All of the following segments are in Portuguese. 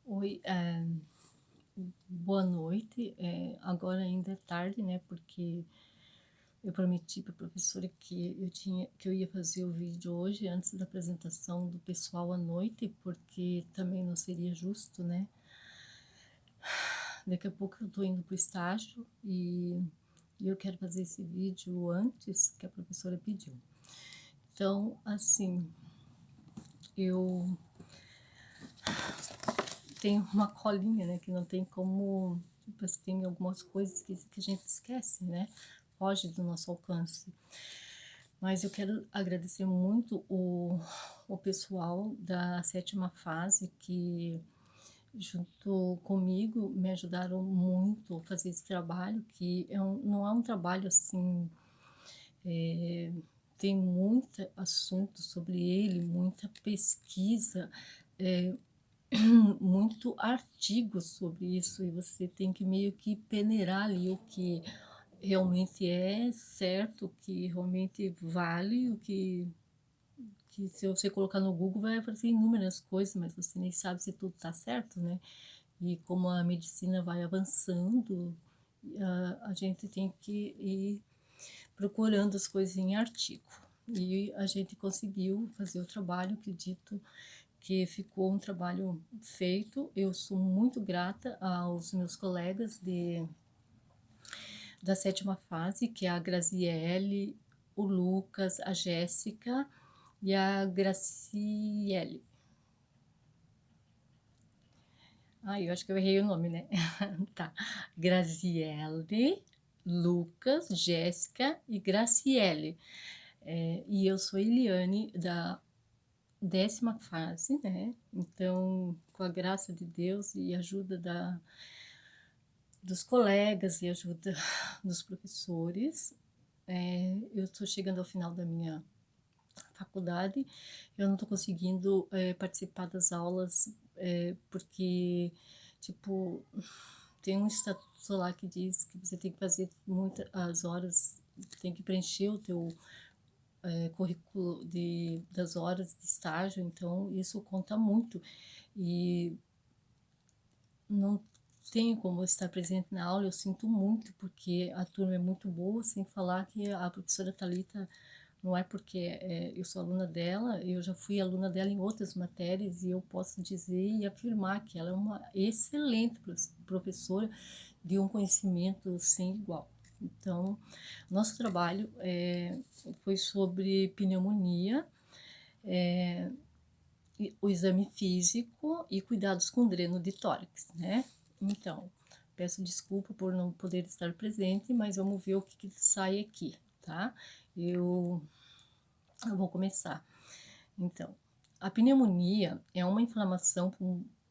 Oi, boa noite. Agora ainda é tarde, né? Porque eu prometi para a professora que eu ia fazer o vídeo hoje antes da apresentação do pessoal à noite, porque também não seria justo, né? Daqui a pouco eu tô indo pro estágio e eu quero fazer esse vídeo antes que a professora pediu. Então, assim, eu tenho uma colinha, né? Que não tem como. Tipo, assim, tem algumas coisas que a gente esquece, né? Foge do nosso alcance. Mas eu quero agradecer muito o pessoal da sétima fase que, junto comigo, me ajudaram muito a fazer esse trabalho, que não é um trabalho assim, tem muito assunto sobre ele, muita pesquisa, é, muito artigo sobre isso, e você tem que meio que peneirar ali o que realmente é certo, o que realmente vale, que se você colocar no Google vai aparecer inúmeras coisas, mas você nem sabe se tudo está certo, né? E como a medicina vai avançando, a gente tem que ir procurando as coisas em artigo. E a gente conseguiu fazer o trabalho, acredito que ficou um trabalho feito. Eu sou muito grata aos meus colegas da sétima fase, que é a Graziele, o Lucas, a Jéssica e a Graciele. Eu acho que eu errei o nome, né? Tá. Graziele, Lucas, Jéssica e Graciele. E eu sou Eliane, da décima fase, né? Então, com a graça de Deus e ajuda dos colegas e ajuda dos professores, eu estou chegando ao final da minha faculdade. Eu não estou conseguindo participar das aulas porque, tipo, tem um estatuto lá que diz que você tem que fazer muitas horas, tem que preencher o teu currículo das horas de estágio, então isso conta muito. E não tenho como estar presente na aula, eu sinto muito, porque a turma é muito boa, sem falar que a professora Thalita, não é porque eu sou aluna dela, eu já fui aluna dela em outras matérias, e eu posso dizer e afirmar que ela é uma excelente professora de um conhecimento sem igual. Então, nosso trabalho foi sobre pneumonia, o exame físico e cuidados com dreno de tórax, né? Então, peço desculpa por não poder estar presente, mas vamos ver o que sai aqui, tá? Eu, eu vou começar. Então, a pneumonia é uma inflamação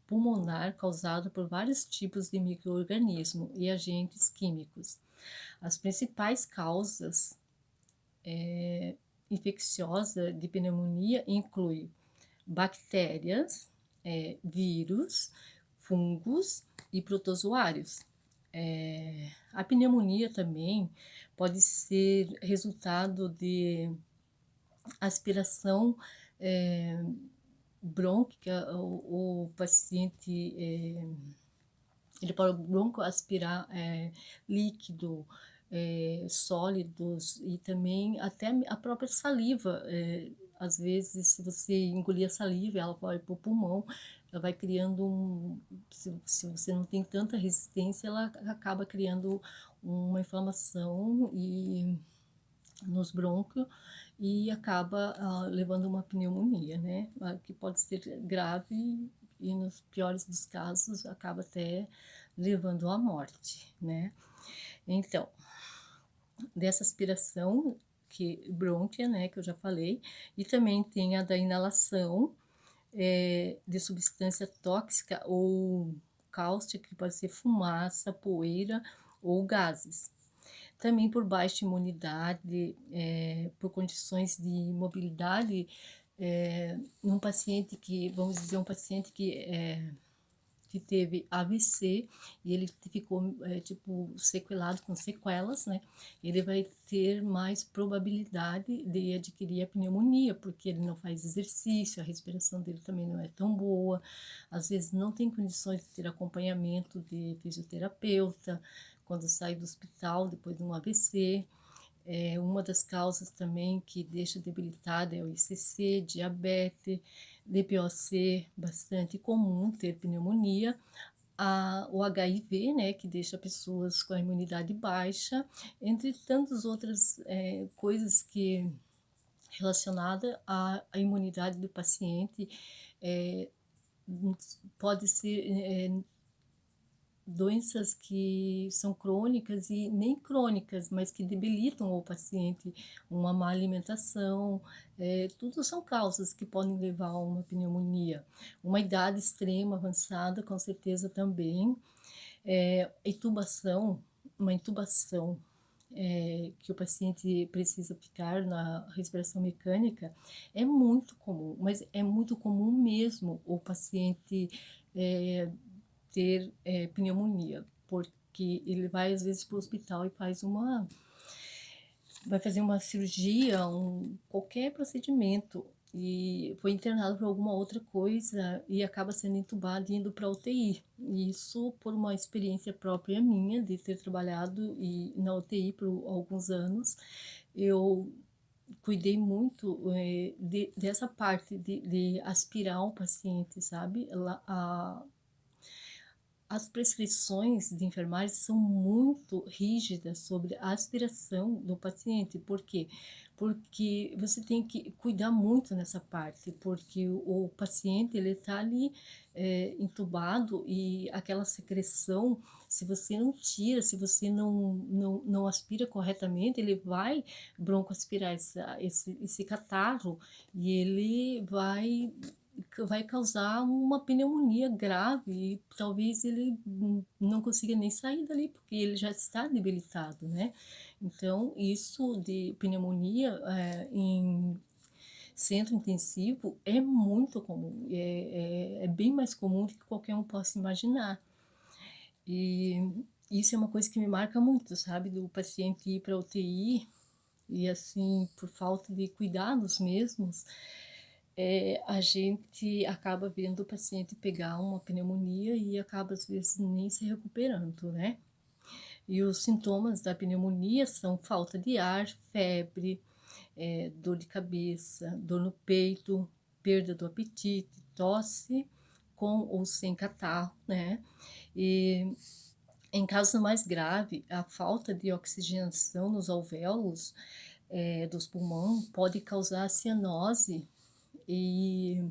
pulmonar causada por vários tipos de micro-organismos e agentes químicos. As principais causas infecciosas de pneumonia incluem bactérias, vírus, fungos e protozoários. A pneumonia também pode ser resultado de aspiração brônquica. O paciente ele pode broncoaspirar líquido, sólidos, e também até a própria saliva. Às vezes, se você engolir a saliva, ela vai para o pulmão, ela vai criando se você não tem tanta resistência, ela acaba criando uma inflamação nos brônquios e acaba levando uma pneumonia, né? Que pode ser grave e nos piores dos casos acaba até levando à morte, né? Então, dessa aspiração brônquia, né, que eu já falei, e também tem a da inalação de substância tóxica ou cáustica, que pode ser fumaça, poeira ou gases. Também por baixa imunidade, por condições de mobilidade, num paciente que, vamos dizer, um paciente que que teve AVC e ele ficou, tipo, sequelado com sequelas, né? Ele vai ter mais probabilidade de adquirir a pneumonia, porque ele não faz exercício, a respiração dele também não é tão boa, às vezes não tem condições de ter acompanhamento de fisioterapeuta quando sai do hospital depois de um AVC. Uma das causas também que deixa debilitada é o ICC, diabetes, DPOC, bastante comum ter pneumonia, o HIV, né, que deixa pessoas com a imunidade baixa, entre tantas outras coisas que relacionada à imunidade do paciente, é, pode ser doenças que são crônicas e nem crônicas, mas que debilitam o paciente, uma má alimentação, tudo são causas que podem levar a uma pneumonia. Uma idade extrema, avançada, com certeza também. Uma intubação que o paciente precisa ficar na respiração mecânica é muito comum, mas é muito comum mesmo o paciente ter pneumonia, porque ele vai às vezes para o hospital e vai fazer uma cirurgia, qualquer procedimento, e foi internado por alguma outra coisa e acaba sendo entubado e indo para UTI. Isso por uma experiência própria minha de ter trabalhado na UTI por alguns anos. Eu cuidei muito dessa parte de aspirar o paciente, sabe? As prescrições de enfermagem são muito rígidas sobre a aspiração do paciente. Por quê? Porque você tem que cuidar muito nessa parte, porque o paciente ele está ali entubado e aquela secreção, se você não tira, se você não aspira corretamente, ele vai broncoaspirar esse catarro e ele vai causar uma pneumonia grave e talvez ele não consiga nem sair dali, porque ele já está debilitado, né? Então, isso de pneumonia em centro intensivo é muito comum, é bem mais comum do que qualquer um possa imaginar. E isso é uma coisa que me marca muito, sabe? Do paciente ir para UTI e, assim, por falta de cuidados mesmos, a gente acaba vendo o paciente pegar uma pneumonia e acaba, às vezes, nem se recuperando, né? E os sintomas da pneumonia são falta de ar, febre, dor de cabeça, dor no peito, perda do apetite, tosse, com ou sem catarro, né? E em caso mais grave, a falta de oxigenação nos alvéolos dos pulmões pode causar cianose e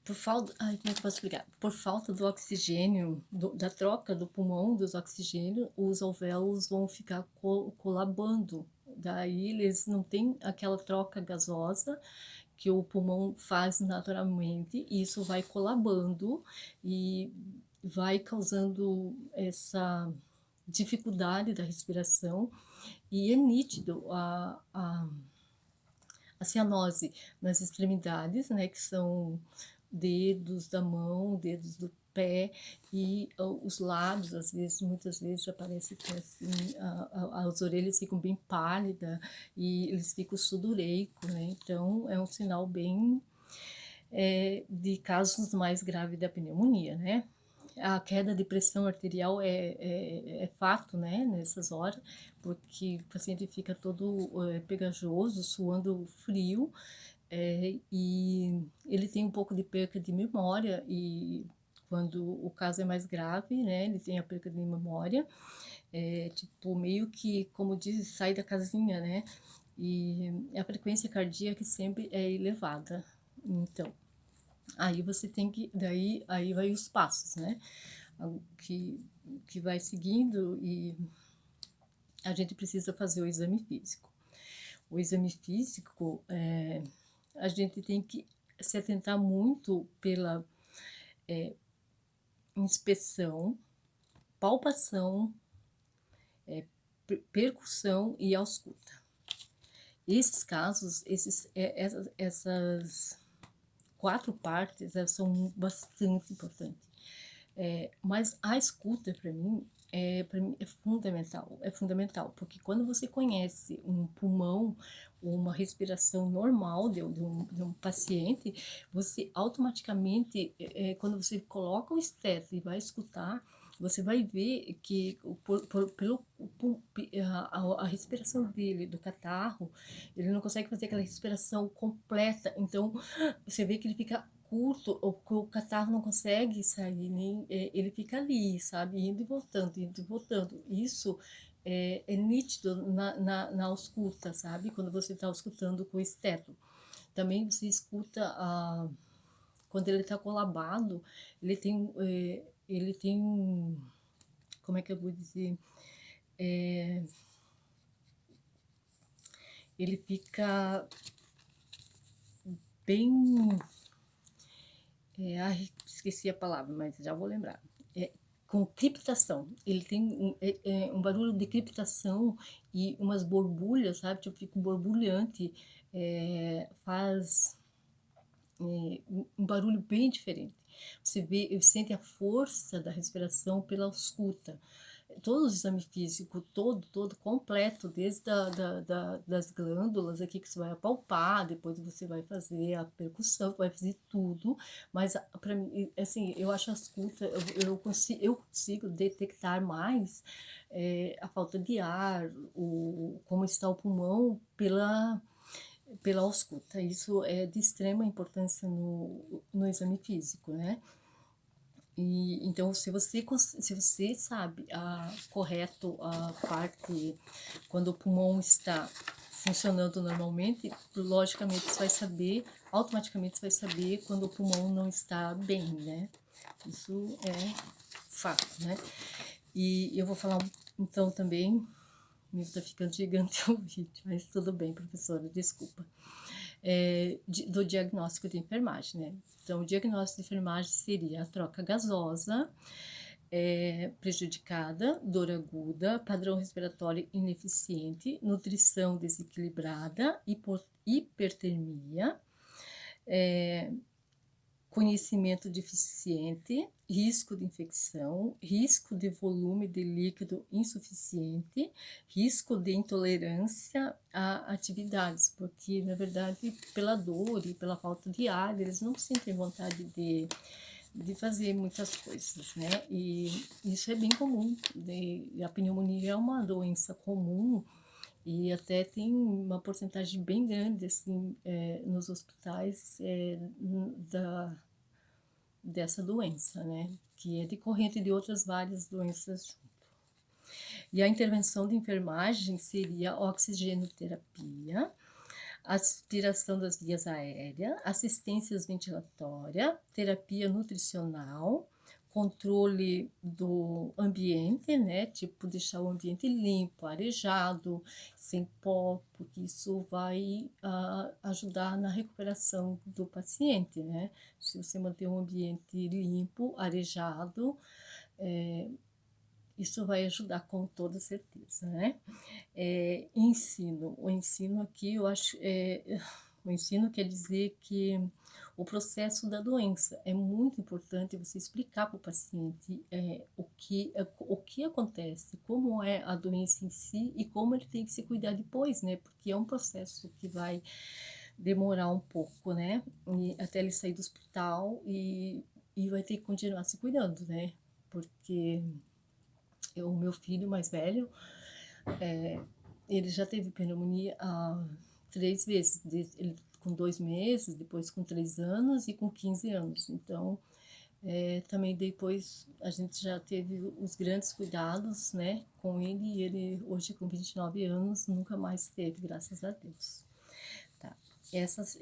como é que eu posso explicar? Por falta do oxigênio, da troca do pulmão, dos oxigênios, os alvéolos vão ficar colabando. Daí eles não têm aquela troca gasosa que o pulmão faz naturalmente, e isso vai colabando e vai causando essa dificuldade da respiração, e é nítido a cianose nas extremidades, né, que são dedos da mão, dedos do pé e os lábios, às vezes, muitas vezes aparece que assim, as orelhas ficam bem pálidas e eles ficam sudoreico, né? Então é um sinal bem de casos mais graves da pneumonia, né? A queda de pressão arterial é fato, né, nessas horas, porque o paciente fica todo pegajoso, suando frio, e ele tem um pouco de perca de memória, e quando o caso é mais grave, né, ele tem a perca de memória, tipo, meio que, como diz, sai da casinha, né, e a frequência cardíaca sempre é elevada. Então, aí você tem que, daí, aí vai os passos, né, que, que vai seguindo, e a gente precisa fazer o exame físico. O exame físico, a gente tem que se atentar muito pela inspeção, palpação, percussão e ausculta. Esses casos, essas 4 partes, são bastante importantes. Mas a escuta, para mim é fundamental, porque quando você conhece um pulmão, uma respiração normal de um paciente, você automaticamente, quando você coloca o esteto e vai escutar, você vai ver que a respiração dele, do catarro, ele não consegue fazer aquela respiração completa, então você vê que ele fica curto, o catarro não consegue sair, nem ele fica ali, sabe, indo e voltando, indo e voltando. Isso é nítido na ausculta, sabe, quando você está escutando com o esteto. Também você escuta quando ele está colabado, ele tem como é que eu vou dizer, ele fica bem, esqueci a palavra, mas já vou lembrar. Com criptação. Ele tem um barulho de criptação e umas borbulhas, sabe? Tipo, fica borbulhante. Faz um barulho bem diferente. Você vê, sente a força da respiração pela ausculta. Todo o exame físico, todo completo, desde das glândulas aqui que você vai apalpar, depois você vai fazer a percussão, vai fazer tudo, mas para mim, assim, eu acho a ausculta, eu consigo detectar mais a falta de ar, como está o pulmão pela ausculta. Isso é de extrema importância no exame físico, né? E, então, se você sabe correto a parte, quando o pulmão está funcionando normalmente, logicamente você vai saber, automaticamente você vai saber quando o pulmão não está bem, né? Isso é fato, né? E eu vou falar então também, me está ficando gigante o vídeo, mas tudo bem, professora, desculpa. Do diagnóstico de enfermagem, né? Então, o diagnóstico de enfermagem seria a troca gasosa prejudicada, dor aguda, padrão respiratório ineficiente, nutrição desequilibrada, hipertermia, conhecimento deficiente, risco de infecção, risco de volume de líquido insuficiente, risco de intolerância a atividades, porque, na verdade, pela dor e pela falta de ar, eles não sentem vontade de fazer muitas coisas, né? E isso é bem comum. A pneumonia é uma doença comum e até tem uma porcentagem bem grande, assim, nos hospitais dessa doença, né? Que é decorrente de outras várias doenças junto. E a intervenção de enfermagem seria oxigenoterapia, aspiração das vias aéreas, assistência ventilatória, terapia nutricional, controle do ambiente, né? Tipo, deixar o ambiente limpo, arejado, sem pó, porque isso vai ajudar na recuperação do paciente, né? Se você manter um ambiente limpo, arejado, isso vai ajudar com toda certeza, né? Ensino. O ensino aqui, eu acho, o ensino quer dizer que o processo da doença é muito importante você explicar para o paciente o que acontece, como é a doença em si e como ele tem que se cuidar depois, né? Porque é um processo que vai demorar um pouco, né? Até ele sair do hospital e vai ter que continuar se cuidando, né? Porque o meu filho mais velho, ele já teve pneumonia 3 vezes, ele com 2 meses, depois com 3 anos e com 15 anos. Então, também depois a gente já teve os grandes cuidados, né, com ele, e ele hoje com 29 anos nunca mais teve, graças a Deus. Tá. Essas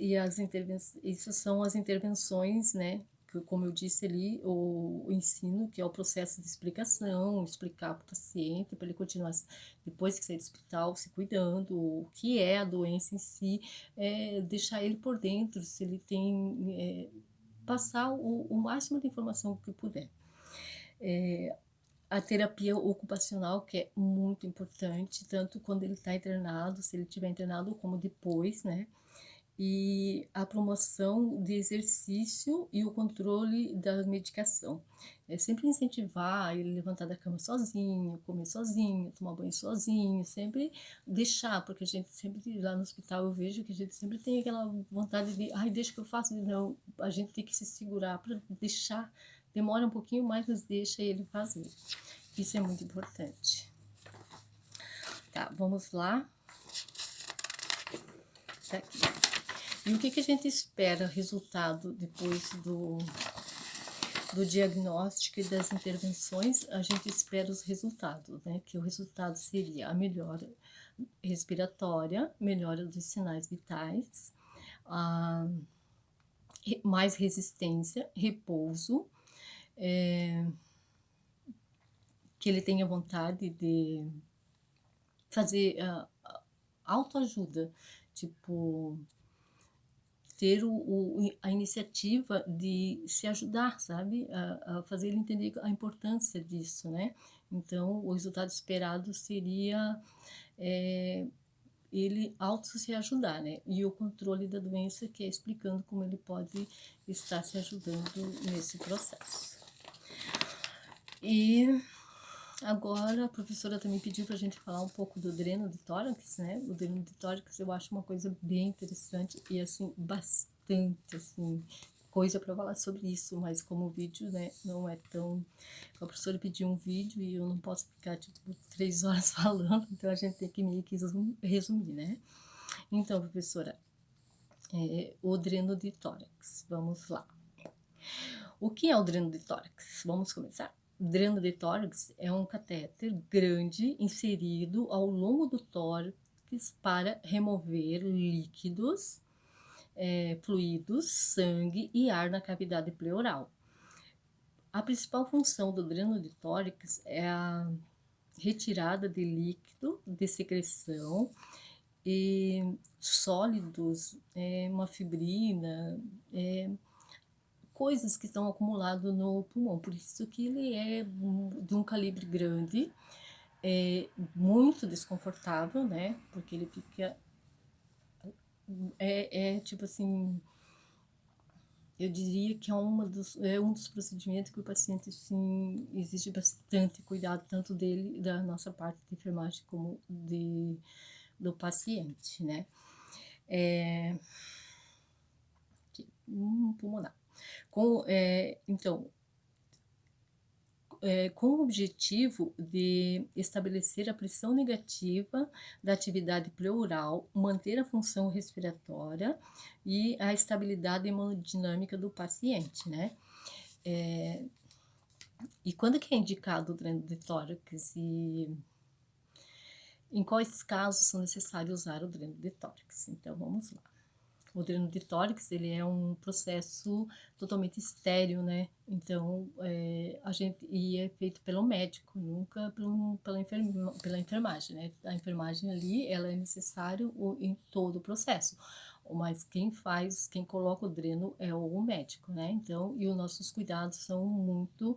são as intervenções, né, como eu disse ali, o ensino, que é o processo de explicação, explicar para o paciente, para ele continuar, depois que sair do hospital, se cuidando, o que é a doença em si, deixar ele por dentro, se ele tem, passar o máximo de informação que puder. A terapia ocupacional, que é muito importante, tanto quando ele está internado, se ele estiver internado, como depois, né? e a promoção de exercício e o controle da medicação. É sempre incentivar ele levantar da cama sozinho, comer sozinho, tomar banho sozinho, sempre deixar, porque a gente sempre, lá no hospital eu vejo que a gente sempre tem aquela vontade de, ai, deixa que eu faço, não, a gente tem que se segurar para deixar, demora um pouquinho mais, mas deixa ele fazer. Isso é muito importante. Tá, vamos lá. Tá aqui. E o que a gente espera resultado depois do diagnóstico e das intervenções? A gente espera os resultados, né? Que o resultado seria a melhora respiratória, melhora dos sinais vitais, mais resistência, repouso, que ele tenha vontade de fazer autoajuda, tipo, ter a iniciativa de se ajudar, sabe? A fazer ele entender a importância disso, né? Então, o resultado esperado seria ele auto se ajudar, né? E o controle da doença, que é explicando como ele pode estar se ajudando nesse processo. E agora a professora também pediu para a gente falar um pouco do dreno de tórax, né? O dreno de tórax eu acho uma coisa bem interessante e, assim, bastante, assim, coisa para falar sobre isso, mas como o vídeo, né, não é tão... A professora pediu um vídeo e eu não posso ficar, tipo, 3 horas falando, então a gente tem que meio que resumir, né? Então, professora, o dreno de tórax, vamos lá. O que é o dreno de tórax? Vamos começar. O dreno de tórax é um catéter grande inserido ao longo do tórax para remover líquidos, fluidos, sangue e ar na cavidade pleural. A principal função do dreno de tórax é a retirada de líquido, de secreção e sólidos, uma fibrina, coisas que estão acumuladas no pulmão. Por isso que ele é de um calibre grande, muito desconfortável, né? Porque ele fica... tipo assim... Eu diria que é um dos procedimentos que o paciente, sim, exige bastante cuidado, tanto dele, da nossa parte de enfermagem, como do paciente, né? Pulmonar. Então, com o objetivo de estabelecer a pressão negativa da atividade pleural, manter a função respiratória e a estabilidade hemodinâmica do paciente, né? E quando que é indicado o dreno de tórax e em quais casos são necessários usar o dreno de tórax? Então, vamos lá. O dreno de tórax, ele é um processo totalmente estéril, né? Então, é feito pelo médico, nunca pela enfermagem, né? A enfermagem ali, ela é necessária em todo o processo. Mas quem coloca o dreno é o médico, né? Então, e os nossos cuidados são muito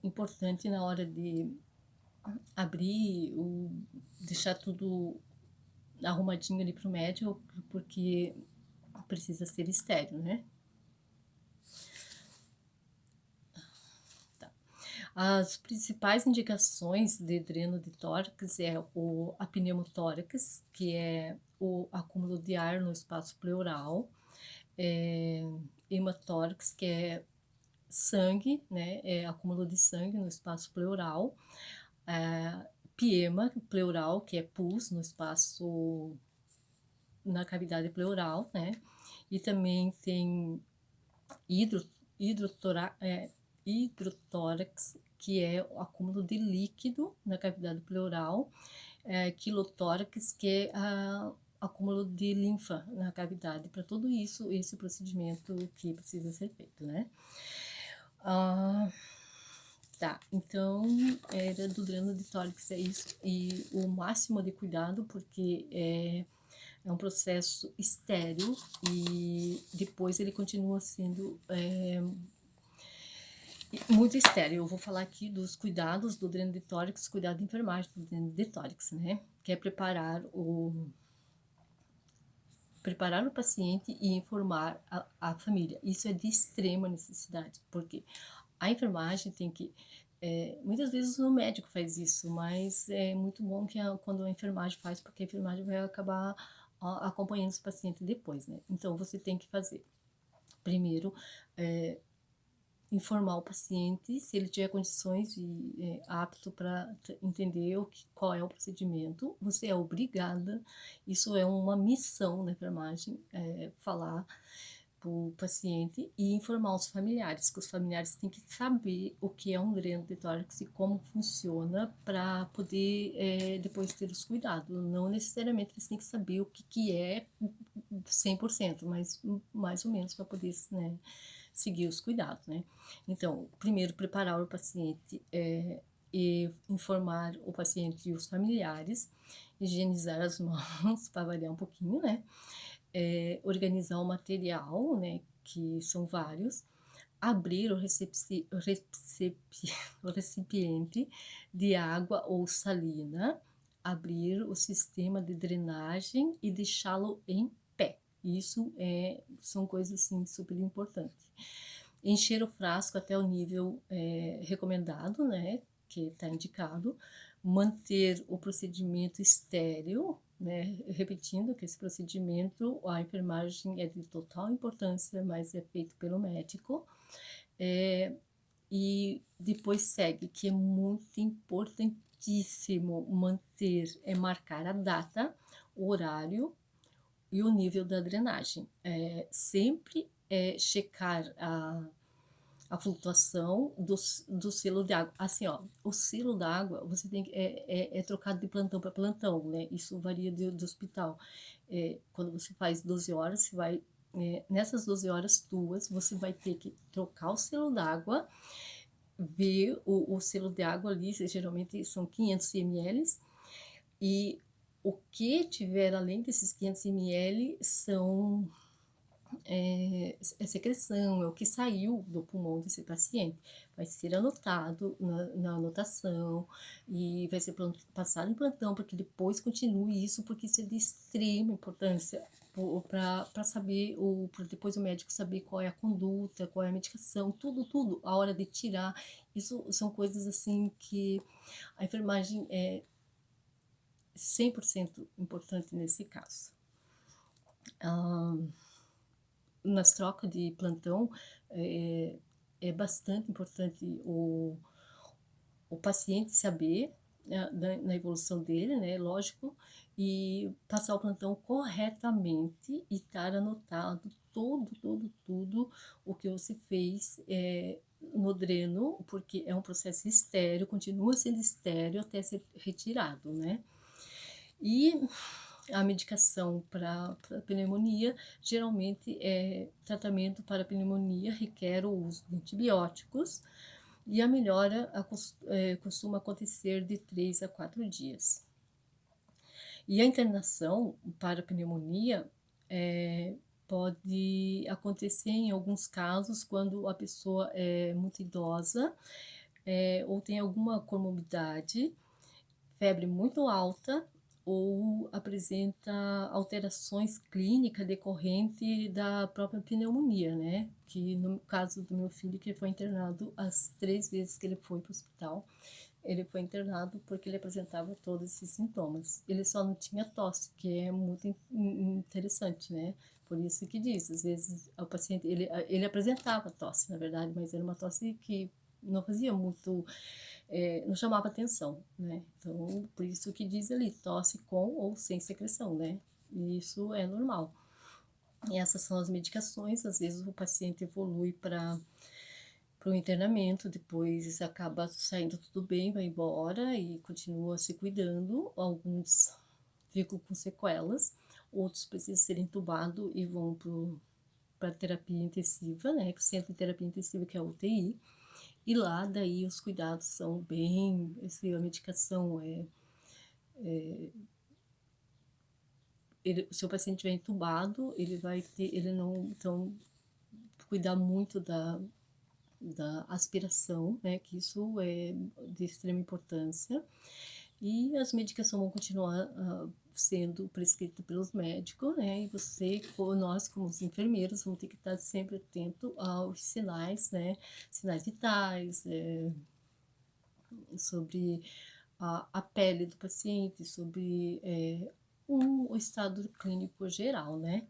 importantes na hora de abrir, deixar tudo arrumadinho ali pro médico, porque precisa ser estéreo, né? Tá. As principais indicações de dreno de tórax é a pneumotórax, que é o acúmulo de ar no espaço pleural, hematórax, que é sangue, né? É acúmulo de sangue no espaço pleural, piema pleural, que é pus no espaço, na cavidade pleural, né? E também tem hidrotórax, que é o acúmulo de líquido na cavidade pleural, quilotórax, que é acúmulo de linfa na cavidade. Para tudo isso, esse procedimento que precisa ser feito, né? Tá, então, era do dreno de tórax, é isso. E o máximo de cuidado, porque é um processo estéril e depois ele continua sendo muito estéril. Eu vou falar aqui dos cuidados do dreno de tórax, cuidado de enfermagem do dreno de tórax, né? Que é preparar preparar o paciente e informar a família. Isso é de extrema necessidade, porque a enfermagem tem que muitas vezes o médico faz isso, mas é muito bom que quando a enfermagem faz, porque a enfermagem vai acabar acompanhando esse paciente depois, né? Então, você tem que fazer, primeiro, informar o paciente se ele tiver condições e apto para entender qual é o procedimento. Você é obrigada, isso é uma missão da enfermagem, falar para o paciente e informar os familiares, que os familiares têm que saber o que é um dreno de tórax e como funciona para poder depois ter os cuidados. Não necessariamente eles têm que saber o que é 100%, mas mais ou menos para poder, né, seguir os cuidados, né? Então, primeiro, preparar o paciente e informar o paciente e os familiares, higienizar as mãos, para variar um pouquinho, né? Organizar o material, né, que são vários, abrir o recipiente de água ou salina, abrir o sistema de drenagem e deixá-lo em pé. Isso são coisas assim super importantes. Encher o frasco até o nível recomendado, né, que está indicado, manter o procedimento estéril, né, repetindo que esse procedimento, a enfermagem é de total importância, mas é feito pelo médico, e depois segue, que é muito importantíssimo manter, marcar a data, o horário e o nível da drenagem. Sempre checar a flutuação do selo de água. Assim, ó, o selo da água você tem trocado de plantão para plantão, né? Isso varia do hospital. Quando você faz 12 horas, você vai nessas 12 horas tuas, você vai ter que trocar o selo d'água, ver o selo de água ali, geralmente são 500 ml, e o que tiver além desses 500 ml são secreção, é o que saiu do pulmão desse paciente. Vai ser anotado na anotação e vai ser passado em plantão para que depois continue isso, porque isso é de extrema importância para saber, para depois o médico saber qual é a conduta, qual é a medicação, tudo, a hora de tirar. Isso são coisas assim que a enfermagem é 100% importante nesse caso. Nas trocas de plantão, é bastante importante o paciente saber, né, na evolução dele, né, lógico, e passar o plantão corretamente e estar anotado tudo o que você fez no dreno, porque é um processo estéreo, continua sendo estéreo até ser retirado, né? E a medicação para pneumonia, geralmente tratamento para pneumonia requer o uso de antibióticos e a melhora costuma acontecer de 3 a 4 dias. E a internação para pneumonia pode acontecer em alguns casos quando a pessoa é muito idosa ou tem alguma comorbidade, febre muito alta ou apresenta alterações clínicas decorrente da própria pneumonia, né? Que no caso do meu filho, que foi internado as 3 vezes que ele foi para o hospital, ele foi internado porque ele apresentava todos esses sintomas. Ele só não tinha tosse, que é muito interessante, né? Por isso que diz, às vezes o paciente, ele apresentava tosse, na verdade, mas era uma tosse que não fazia muito, não chamava atenção, né? Então, por isso que diz ali, tosse com ou sem secreção, né? E isso é normal. E essas são as medicações, às vezes o paciente evolui para o internamento, depois acaba saindo tudo bem, vai embora e continua se cuidando. Alguns ficam com sequelas, outros precisam ser entubados e vão para terapia intensiva, né? Centro de terapia intensiva, que é a UTI. E lá, daí, os cuidados são bem... a medicação se o paciente estiver entubado, ele vai ter... Ele não... Então, cuidar muito da aspiração, né? Que isso é de extrema importância. E as medicações vão continuar sendo prescrito pelos médicos, né? E você, nós como os enfermeiros, vamos ter que estar sempre atento aos sinais, né? Sinais vitais, sobre a pele do paciente, sobre o estado clínico geral, né?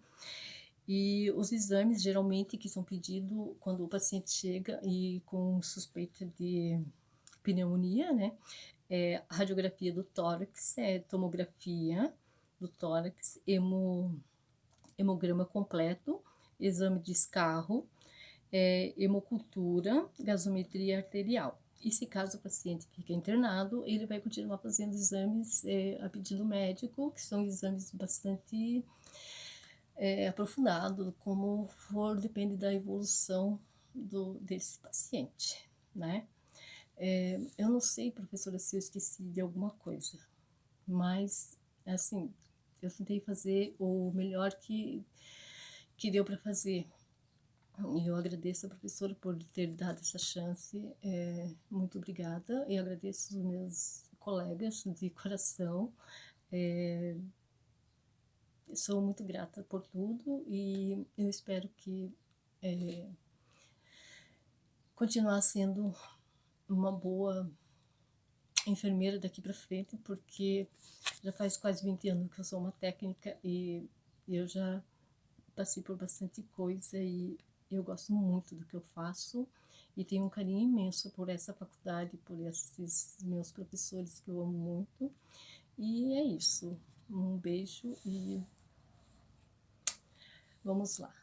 E os exames, geralmente, que são pedidos quando o paciente chega e com suspeita de pneumonia, né? Radiografia do tórax, tomografia do tórax, hemograma completo, exame de escarro, hemocultura, gasometria arterial. E se caso o paciente fica internado, ele vai continuar fazendo exames a pedido médico, que são exames bastante aprofundados, como for, depende da evolução desse paciente, né? Eu não sei, professora, se eu esqueci de alguma coisa, mas, assim, eu tentei fazer o melhor que deu para fazer. E eu agradeço a professora por ter dado essa chance. Muito obrigada. E agradeço os meus colegas de coração. Sou muito grata por tudo e eu espero que continuar sendo uma boa enfermeira daqui para frente, porque já faz quase 20 anos que eu sou uma técnica e eu já passei por bastante coisa e eu gosto muito do que eu faço e tenho um carinho imenso por essa faculdade, por esses meus professores que eu amo muito. E é isso. Um beijo e vamos lá.